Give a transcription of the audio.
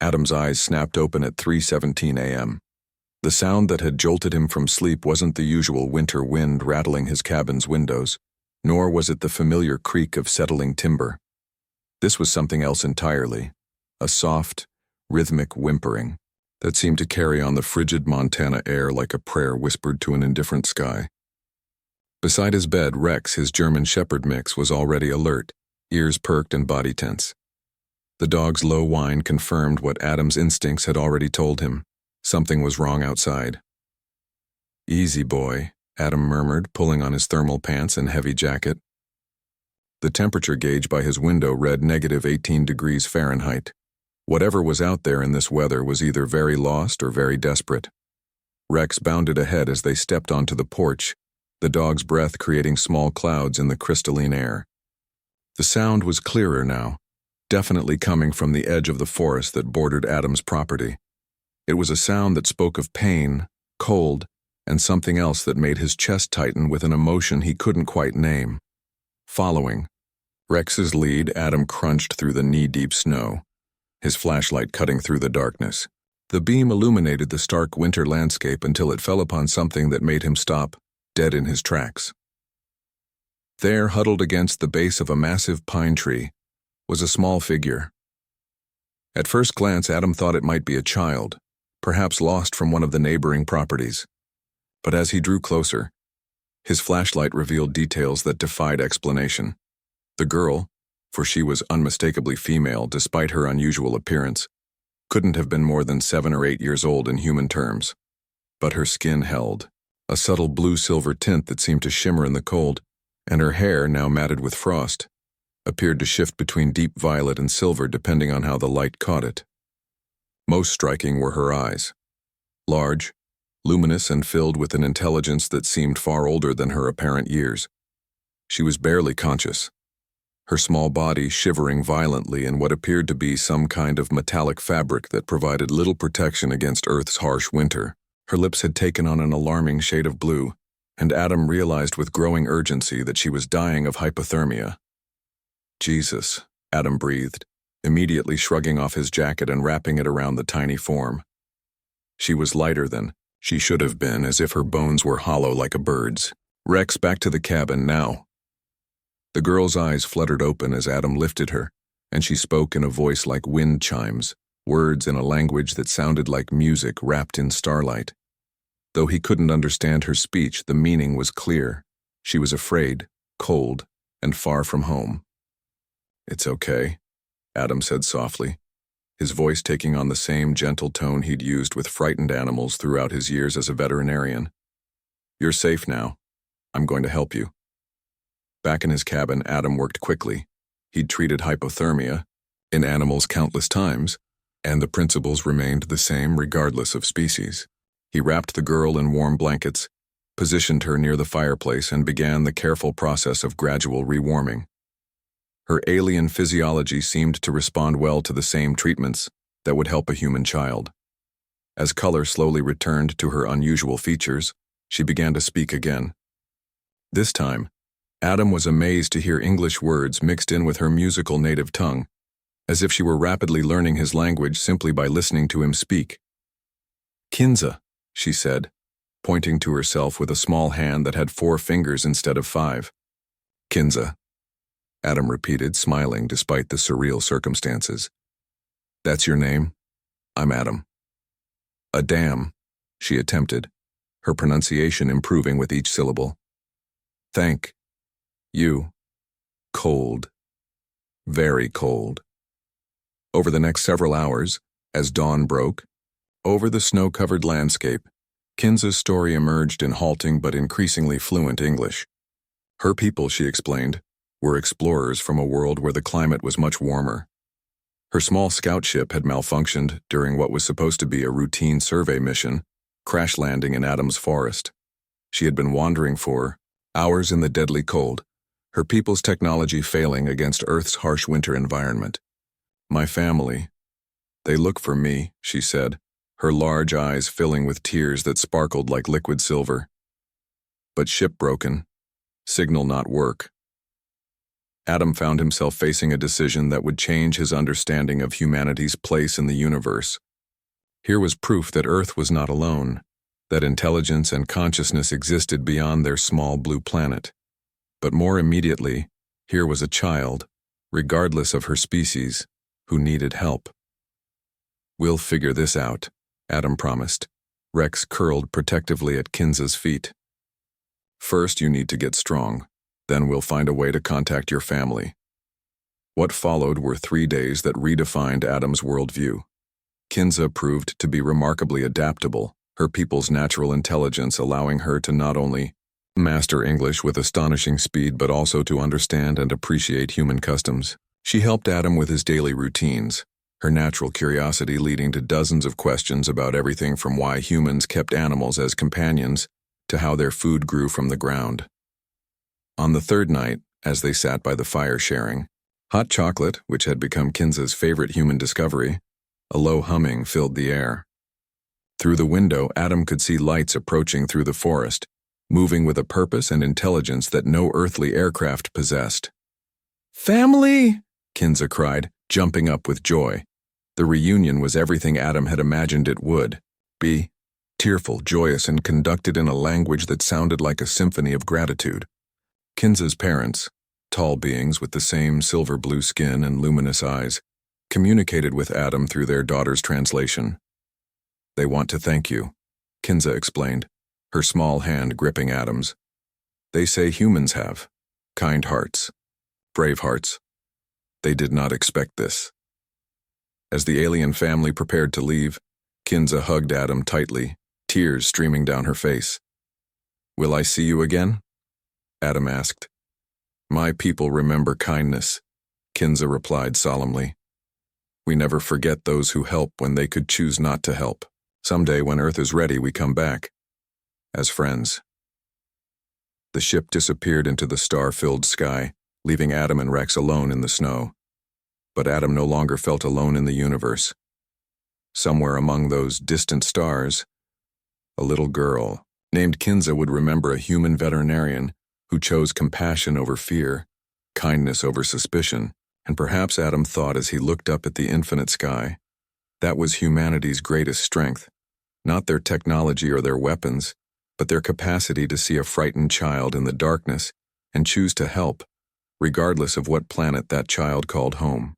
Adam's eyes snapped open at 3:17 a.m. The sound that had jolted him from sleep wasn't the usual winter wind rattling his cabin's windows, nor was it the familiar creak of settling timber. This was something else entirely, a soft, rhythmic whimpering that seemed to carry on the frigid Montana air like a prayer whispered to an indifferent sky. Beside his bed, Rex, his German Shepherd mix, was already alert, ears perked and body tense. The dog's low whine confirmed what Adam's instincts had already told him. Something was wrong outside. "Easy, boy," Adam murmured, pulling on his thermal pants and heavy jacket. The temperature gauge by his window read -18 degrees Fahrenheit. Whatever was out there in this weather was either very lost or very desperate. Rex bounded ahead as they stepped onto the porch, the dog's breath creating small clouds in the crystalline air. The sound was clearer now, definitely coming from the edge of the forest that bordered Adam's property. It was a sound that spoke of pain, cold, and something else that made his chest tighten with an emotion he couldn't quite name. Following Rex's lead, Adam crunched through the knee-deep snow, his flashlight cutting through the darkness. The beam illuminated the stark winter landscape until it fell upon something that made him stop, dead in his tracks. There, huddled against the base of a massive pine tree, was a small figure. At first glance, Adam thought it might be a child, perhaps lost from one of the neighboring properties. But as he drew closer, his flashlight revealed details that defied explanation. The girl, for she was unmistakably female despite her unusual appearance, couldn't have been more than 7 or 8 years old in human terms. But her skin held, a subtle blue-silver tint that seemed to shimmer in the cold, and her hair, now matted with frost, appeared to shift between deep violet and silver depending on how the light caught it. Most striking were her eyes. Large, luminous, and filled with an intelligence that seemed far older than her apparent years. She was barely conscious, her small body shivering violently in what appeared to be some kind of metallic fabric that provided little protection against Earth's harsh winter. Her lips had taken on an alarming shade of blue, and Adam realized with growing urgency that she was dying of hypothermia. "Jesus," Adam breathed, immediately shrugging off his jacket and wrapping it around the tiny form. She was lighter than she should have been, as if her bones were hollow like a bird's. "Rex, back to the cabin, now." The girl's eyes fluttered open as Adam lifted her, and she spoke in a voice like wind chimes, words in a language that sounded like music wrapped in starlight. Though he couldn't understand her speech, the meaning was clear. She was afraid, cold, and far from home. "It's okay," Adam said softly, his voice taking on the same gentle tone he'd used with frightened animals throughout his years as a veterinarian. "You're safe now. I'm going to help you." Back in his cabin, Adam worked quickly. He'd treated hypothermia, in animals countless times, and the principles remained the same regardless of species. He wrapped the girl in warm blankets, positioned her near the fireplace, and began the careful process of gradual rewarming. Her alien physiology seemed to respond well to the same treatments that would help a human child. As color slowly returned to her unusual features, she began to speak again. This time, Adam was amazed to hear English words mixed in with her musical native tongue, as if she were rapidly learning his language simply by listening to him speak. "Kinza," she said, pointing to herself with a small hand that had 4 fingers instead of 5. "Kinza," Adam repeated, smiling despite the surreal circumstances. "That's your name? I'm Adam." "Adam," she attempted, her pronunciation improving with each syllable. "Thank you. Cold. Very cold." Over the next several hours, as dawn broke, over the snow-covered landscape, Kinza's story emerged in halting but increasingly fluent English. Her people, she explained, were explorers from a world where the climate was much warmer. Her small scout ship had malfunctioned during what was supposed to be a routine survey mission, crash landing in Adam's forest. She had been wandering for hours in the deadly cold, her people's technology failing against Earth's harsh winter environment. "My family. They look for me," she said, her large eyes filling with tears that sparkled like liquid silver. "But ship broken. Signal not work." Adam found himself facing a decision that would change his understanding of humanity's place in the universe. Here was proof that Earth was not alone, that intelligence and consciousness existed beyond their small blue planet. But more immediately, here was a child, regardless of her species, who needed help. "We'll figure this out," Adam promised. Rex curled protectively at Kinza's feet. "First, you need to get strong. Then we'll find a way to contact your family." What followed were 3 days that redefined Adam's worldview. Kinza proved to be remarkably adaptable, her people's natural intelligence allowing her to not only master English with astonishing speed but also to understand and appreciate human customs. She helped Adam with his daily routines, her natural curiosity leading to dozens of questions about everything from why humans kept animals as companions to how their food grew from the ground. On the third night, as they sat by the fire sharing, hot chocolate, which had become Kinza's favorite human discovery, a low humming filled the air. Through the window, Adam could see lights approaching through the forest, moving with a purpose and intelligence that no earthly aircraft possessed. "Family!" Kinza cried, jumping up with joy. The reunion was everything Adam had imagined it would be: tearful, joyous, and conducted in a language that sounded like a symphony of gratitude. Kinza's parents, tall beings with the same silver-blue skin and luminous eyes, communicated with Adam through their daughter's translation. "They want to thank you," Kinza explained, her small hand gripping Adam's. "They say humans have kind hearts, brave hearts. They did not expect this." As the alien family prepared to leave, Kinza hugged Adam tightly, tears streaming down her face. "Will I see you again?" Adam asked. "My people remember kindness," Kinza replied solemnly. "We never forget those who help when they could choose not to help. Someday when Earth is ready, we come back. As friends." The ship disappeared into the star-filled sky, leaving Adam and Rex alone in the snow. But Adam no longer felt alone in the universe. Somewhere among those distant stars, a little girl named Kinza would remember a human veterinarian who chose compassion over fear, kindness over suspicion, and perhaps Adam thought as he looked up at the infinite sky, that was humanity's greatest strength, not their technology or their weapons, but their capacity to see a frightened child in the darkness and choose to help, regardless of what planet that child called home.